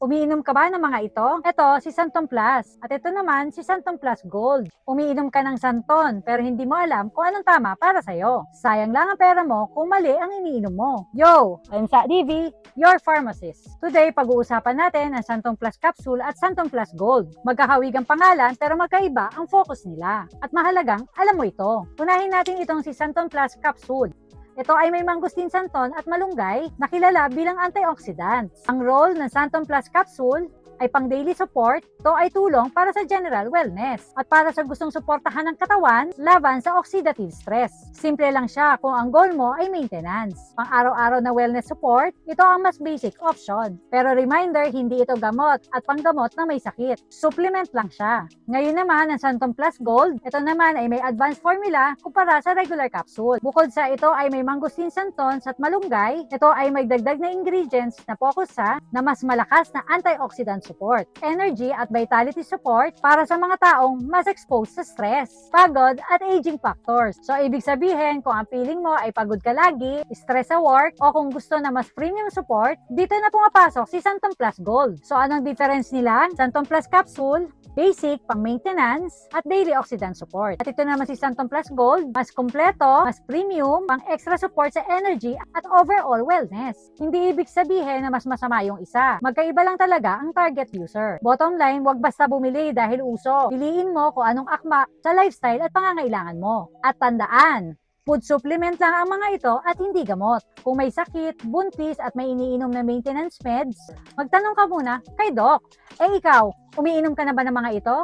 Umiinom ka ba ng mga ito? Ito, si Santon Plus. At ito naman, si Santon Plus Gold. Umiinom ka ng Santon, pero hindi mo alam kung anong tama para sa'yo. Sayang lang ang pera mo kung mali ang iniinom mo. Yo! I'm Sa DV, your pharmacist. Today, pag-uusapan natin ang Santon Plus Capsule at Santon Plus Gold. Magkahawig ang pangalan, pero magkaiba ang focus nila. At mahalagang, alam mo ito. Unahin natin itong si Santon Plus Capsule. Ito ay may mangustin santon at malunggay na kilala bilang antioxidants. Ang role ng Santon Plus Capsule ay pang daily support, ito ay tulong para sa general wellness at para sa gustong suportahan ng katawan laban sa oxidative stress. Simple lang siya kung ang goal mo ay maintenance. Pang araw-araw na wellness support, ito ang mas basic option. Pero reminder, hindi ito gamot at panggamot na may sakit. Supplement lang siya. Ngayon naman, ang Santon Plus Gold, ito naman ay may advanced formula kumpara sa regular capsule. Bukod sa ito ay may mangustin santons at malunggay, ito ay may dagdag na ingredients na focus sa na mas malakas na antioxidant support, energy at vitality support para sa mga taong mas exposed sa stress, pagod at aging factors. So ibig sabihin, kung ang feeling mo ay pagod ka lagi, stress sa work, o kung gusto na mas premium support, dito na pumapasok si Santon Plus Gold. So anong difference nila? Santon Plus Capsule, basic, pang maintenance, at daily oxidant support. At ito naman si Santon Plus Gold, mas kompleto, mas premium, pang extra support sa energy at overall wellness. Hindi ibig sabihin na mas masama yung isa. Magkaiba lang talaga ang target user. Bottom line, wag basta bumili dahil uso. Piliin mo kung anong akma sa lifestyle at pangangailangan mo. At tandaan, food supplement lang ang mga ito at hindi gamot. Kung may sakit, buntis at may iniinom na maintenance meds, magtanong ka muna kay Doc. Ikaw, umiinom ka na ba ng mga ito?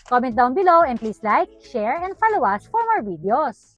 Comment down below and please like, share, and follow us for more videos.